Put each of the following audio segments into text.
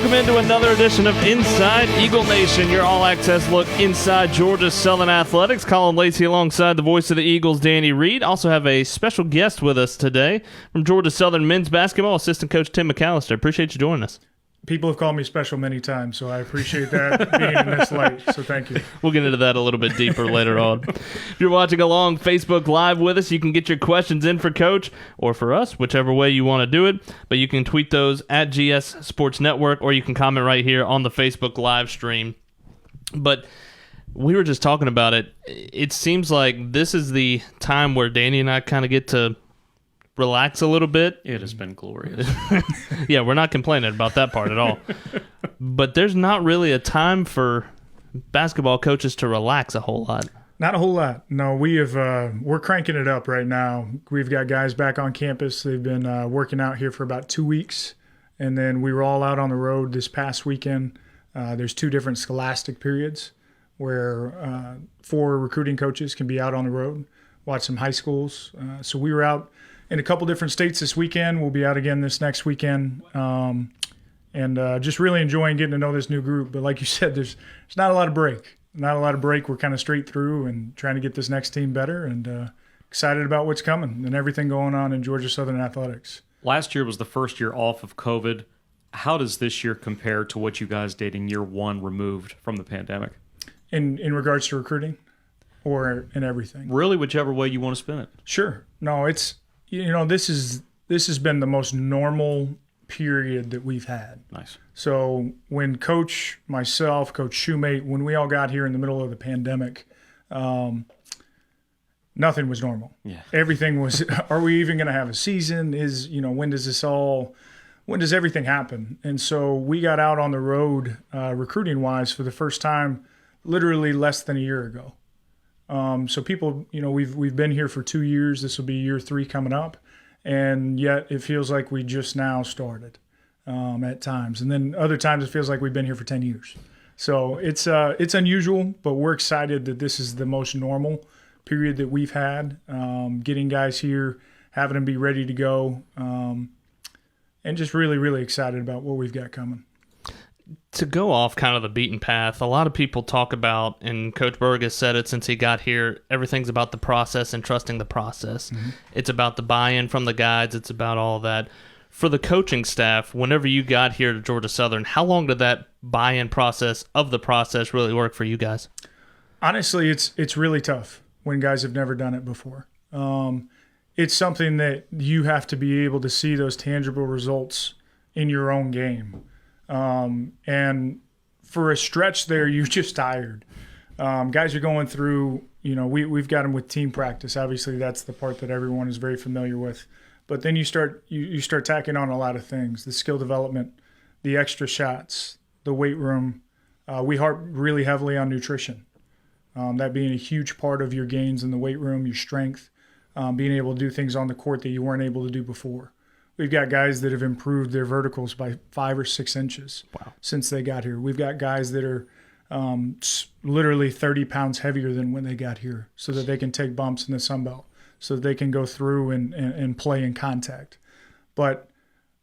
Welcome into another edition of Inside Eagle Nation, your all-access look inside Georgia Southern Athletics. Colin Lacy alongside the voice of the Eagles, Danny Reed. Also have a special guest with us today from Georgia Southern men's basketball, Assistant Coach Tim MacAllister. Appreciate you joining us. People have called me special many times, so I appreciate that being in this light, so thank you. We'll get into that a little bit deeper later on. If you're watching along Facebook Live with us, you can get your questions in for Coach or for us, whichever way you want to do it. But you can tweet those at GS Sports Network, or you can comment right here on the Facebook Live stream. But we were just talking about it. It seems like this is the time where Danny and I kind of get to relax a little bit. It has been glorious. Yeah, we're not complaining about that part at all. But there's not really a time for basketball coaches to relax a whole lot. Not a whole lot. No, we're cranking it up right now. We've got guys back on campus. They've been working out here for about 2 weeks, and then we were all out on the road this past weekend. There's 2 different scholastic periods where 4 recruiting coaches can be out on the road, watch some high schools. So we were out in a couple different states this weekend. We'll be out again this next weekend, and just really enjoying getting to know this new group. But like you said, there's not a lot of break. Not a lot of break. We're kind of straight through and trying to get this next team better, and excited about what's coming and everything going on in Georgia Southern Athletics. Last year was the first year off of COVID. How does this year compare to what you guys did in year 1 removed from the pandemic? In regards to recruiting or in everything? Really, whichever way you want to spin it. Sure. No, it's – this has been the most normal period that we've had. Nice. So when Coach, myself, Coach Shoemate, when we all got here in the middle of the pandemic, nothing was normal. Yeah. Everything was, are we even going to have a season? When does everything happen? And so we got out on the road recruiting-wise for the first time literally less than a year ago. So people, we've been here for 2 years. This will be year 3 coming up, and yet it feels like we just now started at times, and then other times it feels like we've been here for 10 years. So it's unusual, but we're excited that this is the most normal period that we've had. Getting guys here, having them be ready to go, and just really, really excited about what we've got coming. To go off kind of the beaten path, a lot of people talk about, and Coach Berg has said it since he got here, everything's about the process and trusting the process. Mm-hmm. It's about the buy-in from the guys. It's about all that. For the coaching staff, whenever you got here to Georgia Southern, how long did that buy-in process of the process really work for you guys? Honestly, it's really tough when guys have never done it before. It's something that you have to be able to see those tangible results in your own game. And for a stretch there, you're just tired. Guys are going through, we've got them with team practice. Obviously, that's the part that everyone is very familiar with. But then you start tacking on a lot of things: the skill development, the extra shots, the weight room. We harp really heavily on nutrition. That being a huge part of your gains in the weight room, your strength, being able to do things on the court that you weren't able to do before. We've got guys that have improved their verticals by 5 or 6 inches since they got here. We've got guys that are literally 30 pounds heavier than when they got here, so that they can take bumps in the Sun Belt, so that they can go through and play in contact. But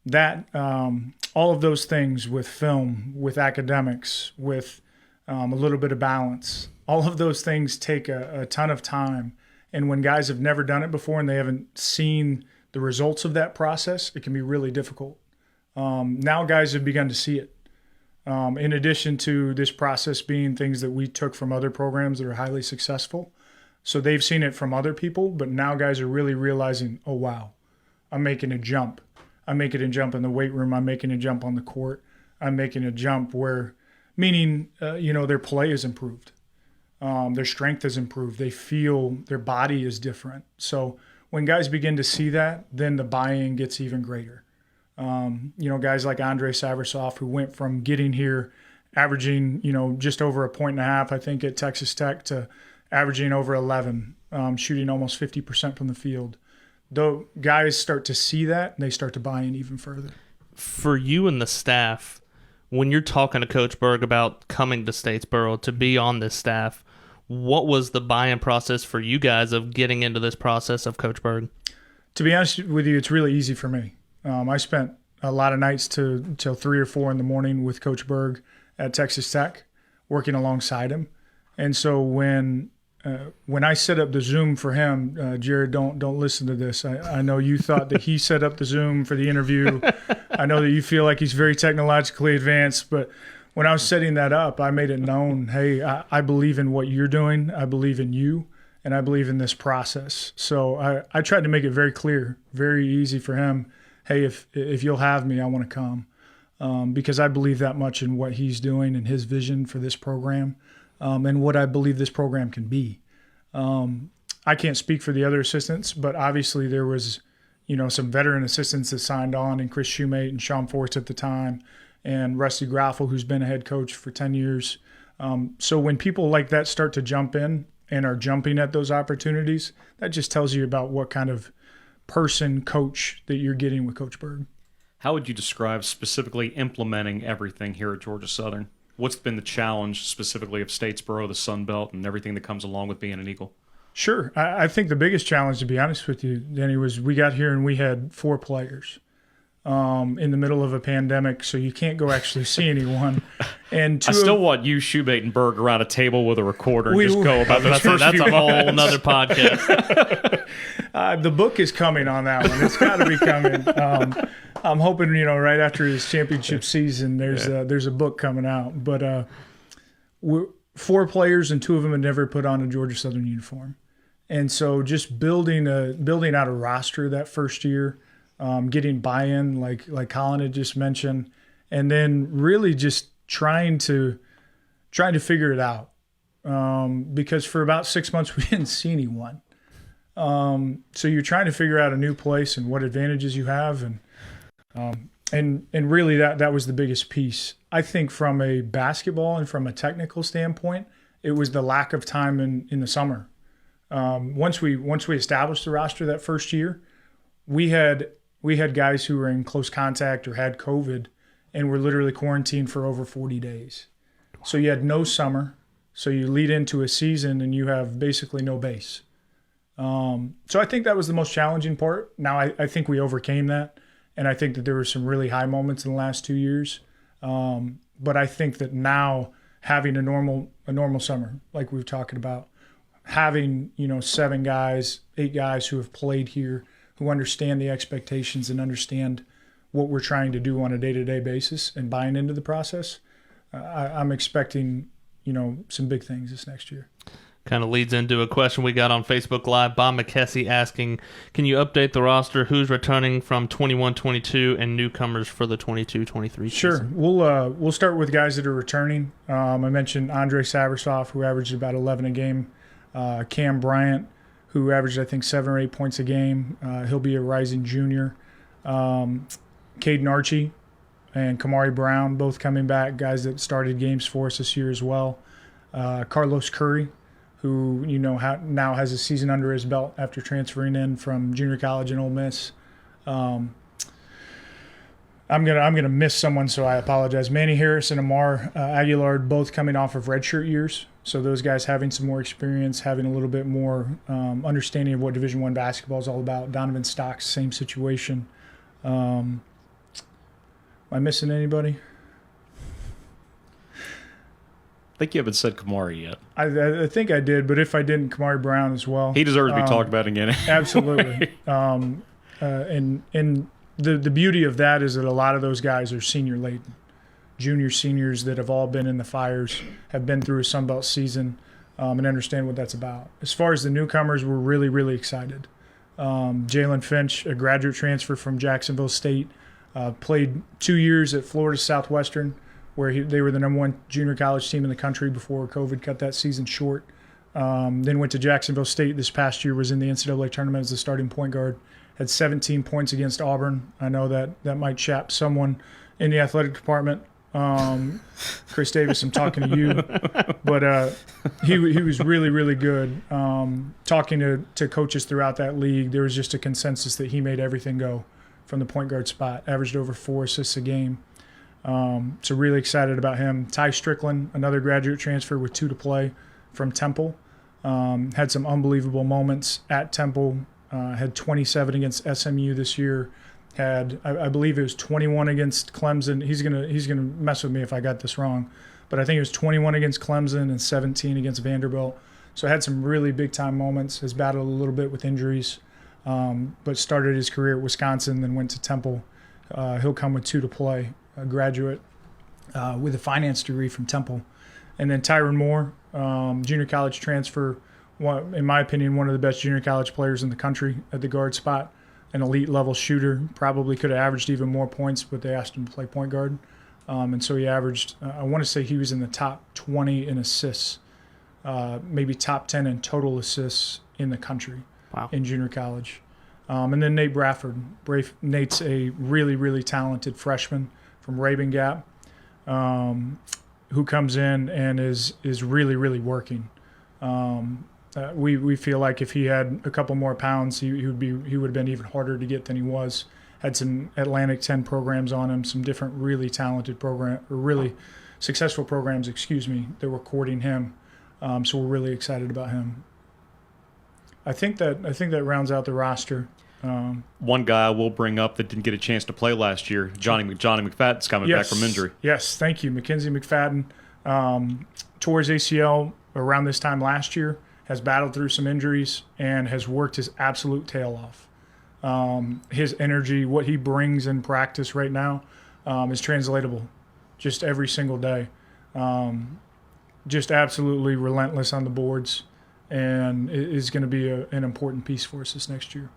that all of those things with film, with academics, with a little bit of balance, all of those things take a ton of time. And when guys have never done it before and they haven't seen the results of that process, it can be really difficult. Now guys have begun to see it. In addition to this process being things that we took from other programs that are highly successful. So they've seen it from other people, but now guys are really realizing, oh, wow, I'm making a jump. I'm making a jump in the weight room. I'm making a jump on the court. I'm making a jump meaning their play is improved. Their strength is improved. They feel their body is different. So when guys begin to see that, then the buy-in gets even greater. Guys like Andre Saversov, who went from getting here averaging, just over 1.5 points, I think, at Texas Tech, to averaging over 11, shooting almost 50% from the field. Though guys start to see that, and they start to buy in even further. For you and the staff, when you're talking to Coach Berg about coming to Statesboro to be on this staff, what was the buy-in process for you guys of getting into this process of Coach Berg? To be honest with you, it's really easy for me. I spent a lot of nights till 3 or 4 in the morning with Coach Berg at Texas Tech, working alongside him. And so when I set up the Zoom for him, Jared, don't listen to this. I know you thought that he set up the Zoom for the interview. I know that you feel like he's very technologically advanced, but when I was setting that up, I made it known, hey, I believe in what you're doing. I believe in you, and I believe in this process. So I tried to make it very clear, very easy for him. Hey, if you'll have me, I want to come, because I believe that much in what he's doing and his vision for this program, and what I believe this program can be. I can't speak for the other assistants, but obviously there was, some veteran assistants that signed on, and Chris Shoemate and Sean Forrest at the time, and Rusty Graffel, who's been a head coach for 10 years. So when people like that start to jump in and are jumping at those opportunities, that just tells you about what kind of person, coach that you're getting with Coach Berg. How would you describe specifically implementing everything here at Georgia Southern? What's been the challenge specifically of Statesboro, the Sun Belt, and everything that comes along with being an Eagle? Sure. I think the biggest challenge, to be honest with you, Danny, was we got here and we had 4 players in the middle of a pandemic, so you can't go actually see anyone. And I still want you, Shoemate, and Berg around a table with a recorder and just go about those first That's few a whole minutes. another podcast. The book is coming on that one. It's got to be coming. I'm hoping, right after his championship season, there's a book coming out. But we're 4 players, and 2 of them had never put on a Georgia Southern uniform. And so just building out a roster that first year, getting buy-in, like Colin had just mentioned, and then really just trying to figure it out. Because for about 6 months we didn't see anyone. So you're trying to figure out a new place and what advantages you have, and really that was the biggest piece. I think from a basketball and from a technical standpoint, it was the lack of time in the summer. Once we established the roster that first year, we had guys who were in close contact or had COVID and were literally quarantined for over 40 days. So you had no summer. So you lead into a season and you have basically no base. So I think that was the most challenging part. Now I think we overcame that, and I think that there were some really high moments in the last 2 years. But I think that now having a normal summer, like we were talking about, having 7 guys, 8 guys who have played here, who understand the expectations and understand what we're trying to do on a day-to-day basis and buying into the process, I'm expecting some big things this next year. Kind of leads into a question we got on Facebook Live. Bob McKessie asking, can you update the roster? Who's returning from 21-22 and newcomers for the 22-23 season? Sure. We'll start with guys that are returning. I mentioned Andre Saversoff, who averaged about 11 a game. Cam Bryant, who averaged, I think, 7 or 8 points a game. He'll be a rising junior. Caden Archie and Kamari Brown, both coming back, guys that started games for us this year as well. Carlos Curry, who now has a season under his belt after transferring in from junior college in Ole Miss. I'm gonna miss someone, so I apologize. Manny Harris and Amar Aguilar, both coming off of redshirt years, so those guys having some more experience, having a little bit more understanding of what Division I basketball is all about. Donovan Stocks, same situation. Am I missing anybody? I think you haven't said Kamari yet. I think I did, but if I didn't, Kamari Brown as well. He deserves to be talked about again. Absolutely. And the beauty of that is that a lot of those guys are senior laden, junior seniors that have all been in the fires, have been through a Sun Belt season, and understand what that's about. As far as the newcomers, we're really, really excited. Jalen Finch, a graduate transfer from Jacksonville State, played 2 years at Florida Southwestern, where they were the #1 junior college team in the country before COVID cut that season short. Then went to Jacksonville State this past year, was in the NCAA tournament as the starting point guard, had 17 points against Auburn. I know that might chap someone in the athletic department. Chris Davis, I'm talking to you. But he was really, really good. Talking to coaches throughout that league, there was just a consensus that he made everything go from the point guard spot, averaged over 4 assists a game. So really excited about him. Ty Strickland, another graduate transfer with 2 to play from Temple. Had some unbelievable moments at Temple. Had 27 against SMU this year. had, I believe it was 21 against Clemson. He's gonna mess with me if I got this wrong, but I think it was 21 against Clemson and 17 against Vanderbilt. So had some really big time moments. Has battled a little bit with injuries, but started his career at Wisconsin, then went to Temple. He'll come with 2 to play, a graduate with a finance degree from Temple. And then Tyron Moore, junior college transfer, in my opinion, one of the best junior college players in the country at the guard spot. An elite level shooter, probably could have averaged even more points, but they asked him to play point guard. And so he averaged, I want to say he was in the top 20 in assists, maybe top 10 in total assists in the country. Wow. In junior college. And then Nate Bradford. Nate's a really, really talented freshman from Rabun Gap, who comes in and is really, really working. We feel like if he had a couple more pounds, he would have been even harder to get than he was. Had some Atlantic 10 programs on him, some different really talented really successful programs, that were courting him. So we're really excited about him. I think that rounds out the roster. One guy I will bring up that didn't get a chance to play last year, Johnny McFadden's coming back from injury. Yes, thank you. Mackenzie McFadden tore his ACL around this time last year, has battled through some injuries, and has worked his absolute tail off. His energy, what he brings in practice right now, is translatable just every single day. Just absolutely relentless on the boards, and is going to be an important piece for us this next year.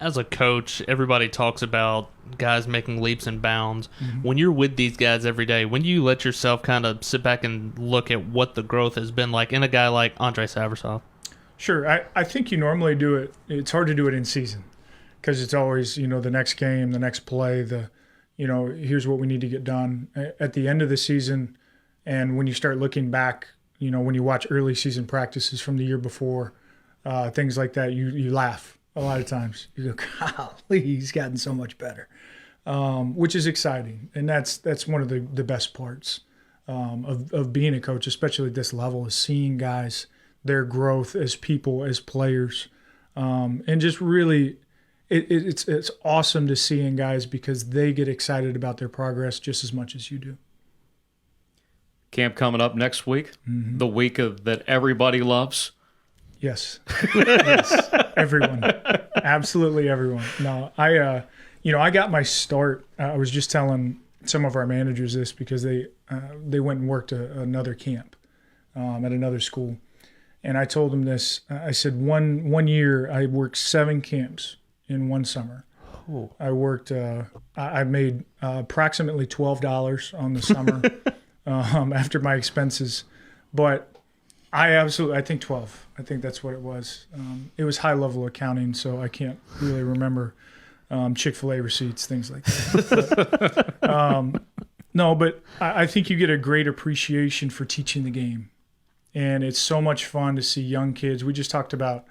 As a coach, everybody talks about guys making leaps and bounds. Mm-hmm. When you're with these guys every day, when you let yourself kind of sit back and look at what the growth has been like in a guy like Andre Saversov? Sure. I think you normally do it. It's hard to do it in season because it's always, the next game, the next play, here's what we need to get done. At the end of the season, and when you start looking back, when you watch early season practices from the year before, things like that, you laugh. A lot of times you go, golly, he's gotten so much better, which is exciting. And that's one of the best parts of being a coach, especially at this level, is seeing guys, their growth as people, as players. And just really, it's awesome to see in guys because they get excited about their progress just as much as you do. Camp coming up next week, the week that everybody loves. Yes. Yes. Everyone. Absolutely everyone. No, I got my start. I was just telling some of our managers this because they went and worked another camp at another school. And I told them this. I said one year I worked 7 camps in one summer. Ooh. I worked, I made approximately $12 on the summer after my expenses. But I think 12. I think that's what it was. It was high-level accounting, so I can't really remember Chick-fil-A receipts, things like that. But I think you get a great appreciation for teaching the game. And it's so much fun to see young kids. We just talked about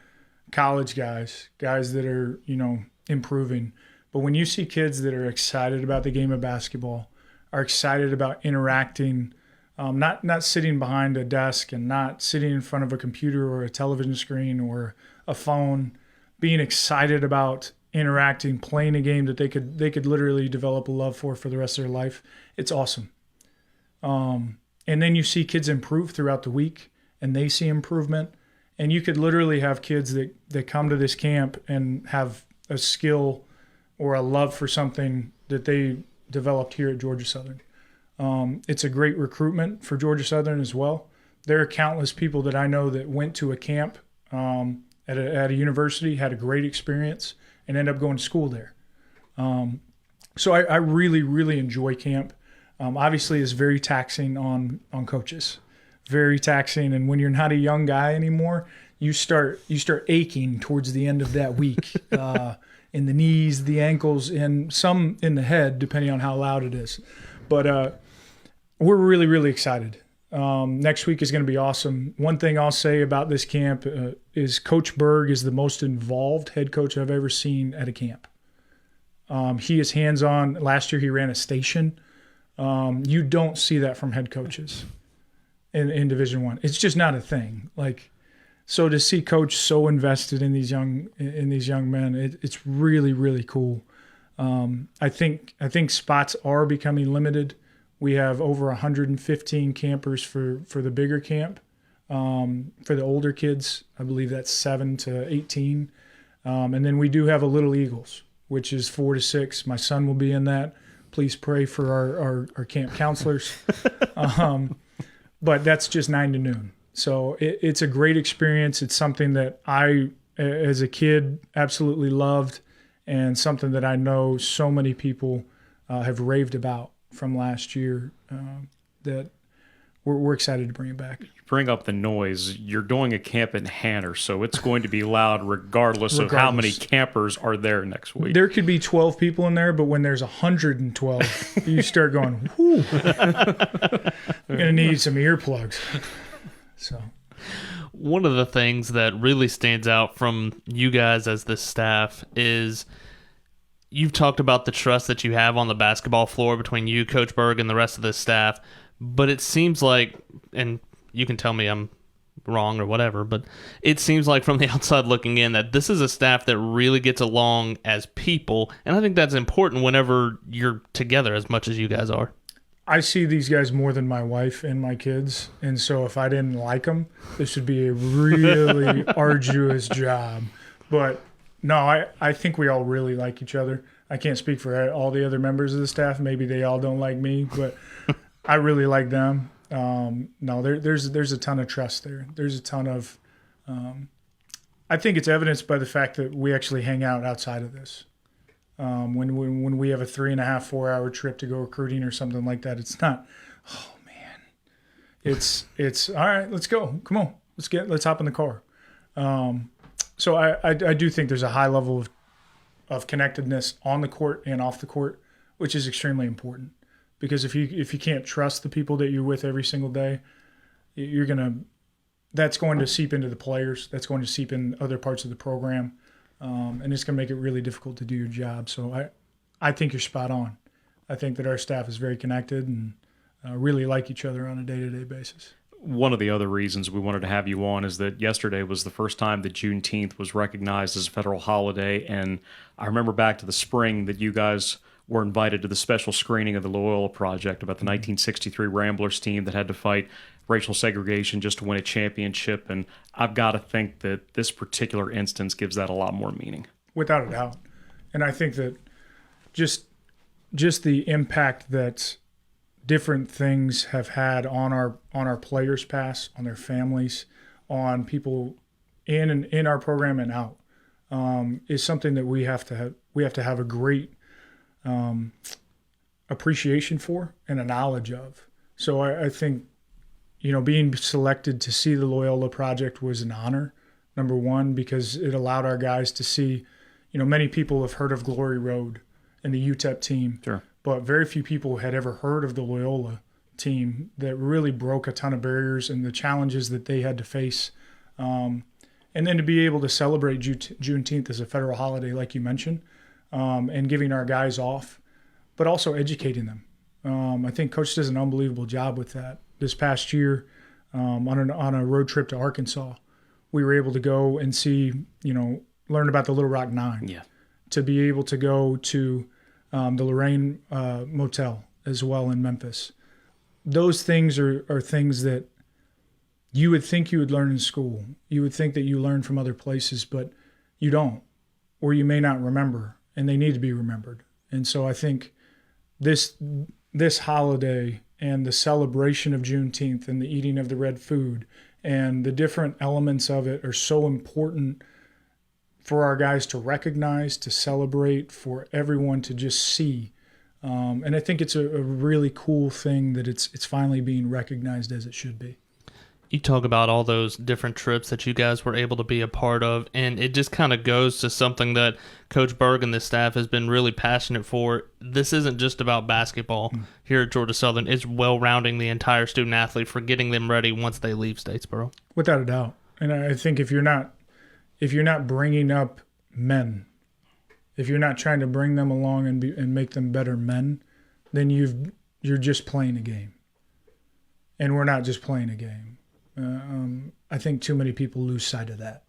college guys that are, improving. But when you see kids that are excited about the game of basketball, are excited about interacting, not sitting behind a desk and not sitting in front of a computer or a television screen or a phone, being excited about interacting, playing a game that they could literally develop a love for the rest of their life. It's awesome. And then you see kids improve throughout the week and they see improvement. And you could literally have kids that come to this camp and have a skill or a love for something that they developed here at Georgia Southern. It's a great recruitment for Georgia Southern as well. There are countless people that I know that went to a camp at a university, had a great experience, and ended up going to school there. So I really, really enjoy camp. Obviously, it's very taxing on coaches, very taxing. And when you're not a young guy anymore, you start aching towards the end of that week in the knees, the ankles, and some in the head, depending on how loud it is. But we're really, really excited. Next week is going to be awesome. One thing I'll say about this camp is Coach Berg is the most involved head coach I've ever seen at a camp. He is hands-on. Last year he ran a station. You don't see that from head coaches in Division I. It's just not a thing. So to see Coach so invested in these young men, it's really, really cool. I think spots are becoming limited. We have over 115 campers for the bigger camp. For the older kids, I believe that's 7 to 18. And then we do have a Little Eagles, which is 4 to 6. My son will be in that. Please pray for our camp counselors. But that's just 9 to noon. So it's a great experience. It's something that I, as a kid, absolutely loved, and something that I know so many people have raved about from last year, that we're excited to bring it back. You bring up the noise. You're doing a camp in Hanner, so it's going to be loud regardless of how many campers are there next week. There could be 12 people in there, but when there's 112, you start going, whoo. You're going to need some earplugs. So, one of the things that really stands out from you guys as the staff is you've talked about the trust that you have on the basketball floor between you, Coach Berg, and the rest of the staff. But it seems like, and you can tell me I'm wrong or whatever, but it seems like from the outside looking in that this is a staff that really gets along as people. And I think that's important whenever you're together as much as you guys are. I see these guys more than my wife and my kids, and so if I didn't like them, this would be a really arduous job. But no, I think we all really like each other. I can't speak for all the other members of the staff. Maybe they all don't like me, but I really like them. No, there's a ton of trust there. There's a ton of I think it's evidenced by the fact that we actually hang out outside of this. When we have a 3.5-4 hour trip to go recruiting or something like that, it's not, oh man, it's all right, let's go, come on, let's hop in the car. So I do think there's a high level of connectedness on the court and off the court, which is extremely important, because if you can't trust the people that you're with every single day, that's going to seep into the players, that's going to seep in other parts of the program. And it's going to make it really difficult to do your job. So I think you're spot on. I think that our staff is very connected and really like each other on a day-to-day basis. One of the other reasons we wanted to have you on is that yesterday was the first time that Juneteenth was recognized as a federal holiday. And I remember back to the spring that you guys were invited to the special screening of the Loyola Project about the 1963 Ramblers team that had to fight racial segregation just to win a championship. And I've got to think that this particular instance gives that a lot more meaning. Without a doubt. And I think that just the impact that different things have had on our players' past, on their families, on people in our program and out, is something that we have to have a great appreciation for and a knowledge of. So I think, being selected to see the Loyola Project was an honor, number one, because it allowed our guys to see, many people have heard of Glory Road and the UTEP team, sure, but very few people had ever heard of the Loyola team that really broke a ton of barriers and the challenges that they had to face. And then to be able to celebrate Juneteenth as a federal holiday, like you mentioned, and giving our guys off, but also educating them. I think Coach does an unbelievable job with that. This past year, on a road trip to Arkansas, we were able to go and see, learn about the Little Rock Nine. Yeah. To be able to go to the Lorraine Motel as well in Memphis. Those things are things that you would think you would learn in school. You would think that you learn from other places, but you don't, or you may not remember, and they need to be remembered. And so I think this holiday and the celebration of Juneteenth and the eating of the red food and the different elements of it are so important for our guys to recognize, to celebrate, for everyone to just see. And I think it's a really cool thing that it's finally being recognized as it should be. You talk about all those different trips that you guys were able to be a part of, and it just kind of goes to something that Coach Berg and the staff has been really passionate for. This isn't just about basketball here at Georgia Southern. It's well-rounding the entire student-athlete for getting them ready once they leave Statesboro. Without a doubt. And I think if you're not bringing up men, if you're not trying to bring them along and make them better men, then you're just playing a game. And we're not just playing a game. I think too many people lose sight of that,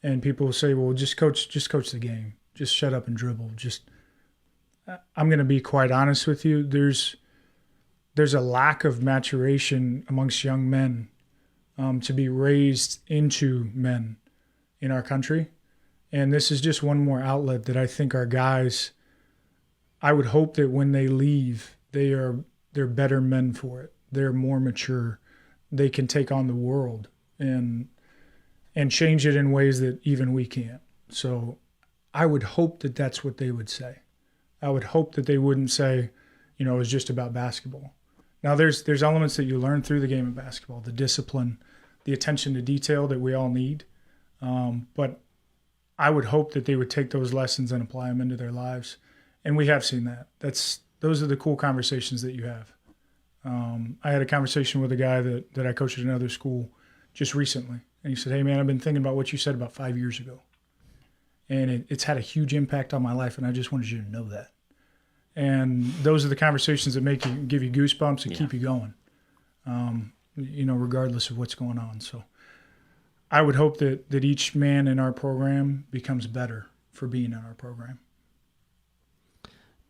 and people say, "Well, just coach the game. Just shut up and dribble. Just I'm going to be quite honest with you. There's a lack of maturation amongst young men to be raised into men in our country. And this is just one more outlet that I think our guys, I would hope that when they leave, they're better men for it. They're more mature. They can take on the world and change it in ways that even we can't. So I would hope that that's what they would say. I would hope that they wouldn't say, it was just about basketball. Now there's elements that you learn through the game of basketball, the discipline, the attention to detail that we all need. But I would hope that they would take those lessons and apply them into their lives. And we have seen that. Those are the cool conversations that you have. I had a conversation with a guy that I coached at another school just recently. And he said, "Hey, man, I've been thinking about what you said about 5 years ago. And it's had a huge impact on my life, and I just wanted you to know that." And those are the conversations that give you goosebumps and keep you going, regardless of what's going on. So I would hope that each man in our program becomes better for being in our program.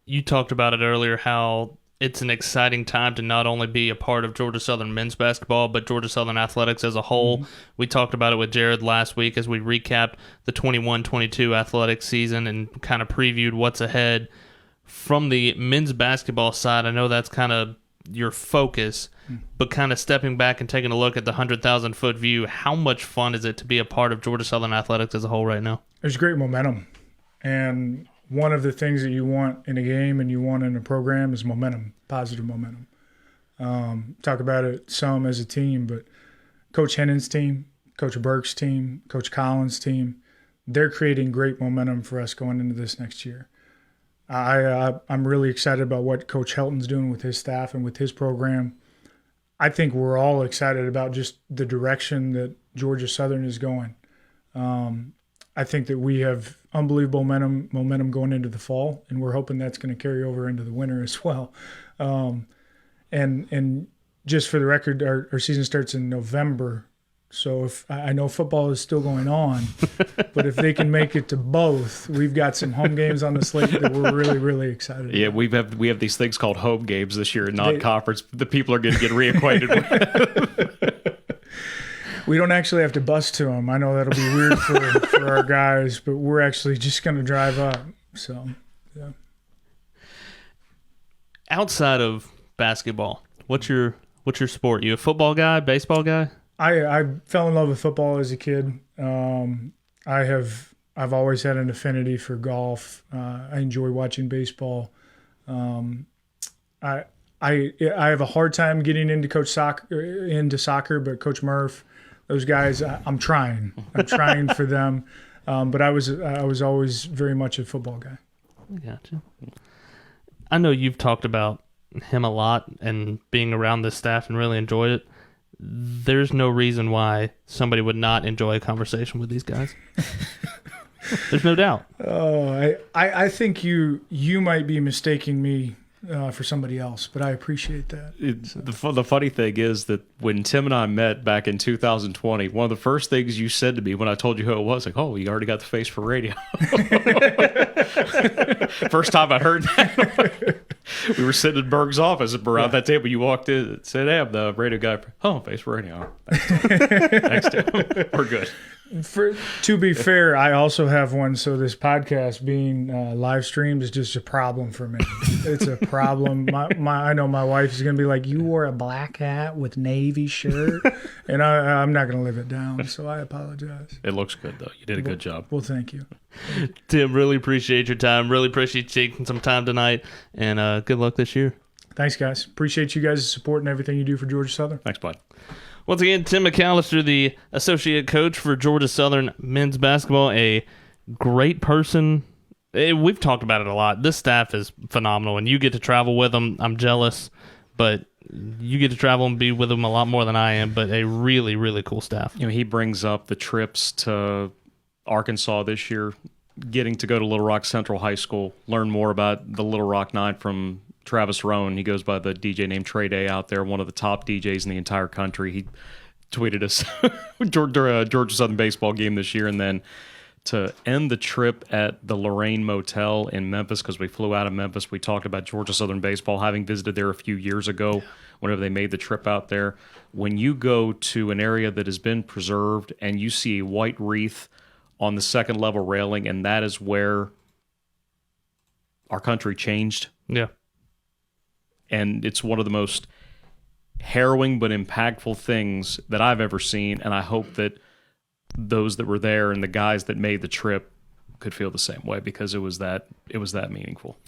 You talked about it earlier, how it's an exciting time to not only be a part of Georgia Southern men's basketball, but Georgia Southern athletics as a whole. Mm-hmm. We talked about it with Jared last week as we recapped the 21-22 athletic season and kind of previewed what's ahead. From the men's basketball side, I know that's kind of your focus, but kind of stepping back and taking a look at the 100,000-foot view, how much fun is it to be a part of Georgia Southern athletics as a whole right now? There's great momentum. And one of the things that you want in a game and you want in a program is momentum, positive momentum. Talk about it some as a team, but Coach Hennon's team, Coach Burke's team, Coach Collins' team, they're creating great momentum for us going into this next year. I'm really excited about what Coach Helton's doing with his staff and with his program. I think we're all excited about just the direction that Georgia Southern is going. I think that we have unbelievable momentum going into the fall, and we're hoping that's going to carry over into the winter as well. And just for the record, our season starts in November. So if I know football is still going on, but if they can make it to both, we've got some home games on the slate that we're really, really excited about. Yeah, we have these things called home games this year, not conference. The people are going to get reacquainted with. We don't actually have to bus to them. I know that'll be weird for our guys, but we're actually just going to drive up. So, yeah. Outside of basketball, what's your sport? You a football guy, baseball guy? I fell in love with football as a kid. I've always had an affinity for golf. I enjoy watching baseball. I have a hard time getting into soccer, but Coach Murph, those guys, I'm trying for them. But I was always very much a football guy. I gotcha. I know you've talked about him a lot and being around this staff and really enjoyed it. There's no reason why somebody would not enjoy a conversation with these guys. There's no doubt. Oh, I think you might be mistaking me for somebody else, but I appreciate that. The funny thing is that when Tim and I met back in 2020, one of the first things you said to me when I told you who it was, like, "Oh, you already got the face for radio." First time I heard that. We were sitting in Berg's office around that table. You walked in and said, "Hey, I'm the radio guy." "Oh, face for radio." Thanks, Tim. We're good. To be fair, I also have one, so this podcast being live streamed is just a problem for me. It's a problem. I know my wife is going to be like, "You wore a black hat with navy shirt," and I'm not going to live it down, so I apologize. It looks good, though. You did a good job. Well, thank you. Tim, really appreciate your time. Really appreciate you taking some time tonight, and good luck this year. Thanks, guys. Appreciate you guys' support and everything you do for Georgia Southern. Thanks, bud. Once again, Tim MacAllister, the associate coach for Georgia Southern men's basketball, a great person. We've talked about it a lot. This staff is phenomenal, and you get to travel with them. I'm jealous, but you get to travel and be with them a lot more than I am, but a really, really cool staff. He brings up the trips to Arkansas this year, getting to go to Little Rock Central High School, learn more about the Little Rock Nine from Travis Roan. He goes by the DJ named Trey Day out there, one of the top DJs in the entire country. He tweeted us Georgia Southern baseball game this year, and then to end the trip at the Lorraine Motel in Memphis, because we flew out of Memphis. We talked about Georgia Southern baseball, having visited there a few years ago whenever they made the trip out there. When you go to an area that has been preserved and you see a white wreath on the second level railing, and that is where our country changed. Yeah. And it's one of the most harrowing but impactful things that I've ever seen, and I hope that those that were there and the guys that made the trip could feel the same way, because it was that meaningful.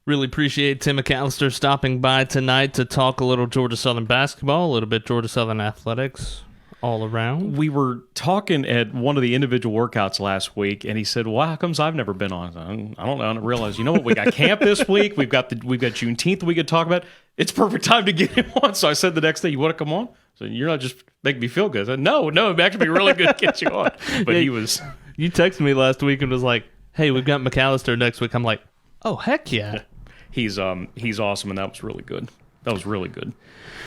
Really appreciate Tim MacAllister stopping by tonight to talk a little Georgia Southern basketball, a little bit Georgia Southern athletics all around. We were talking at one of the individual workouts last week, and he said, "Well, how comes I've never been on?" I don't know. I didn't realize. You know what? We got camp this week. We've got Juneteenth we could talk about. It's perfect time to get him on. So I said the next day, "You want to come on?" So you're not just making me feel good. I said, No, it'd actually be really good to get you on. But yeah, he was. You texted me last week and was like, "Hey, we've got MacAllister next week." I'm like, "Oh, heck yeah." He's awesome, and that was really good. That was really good.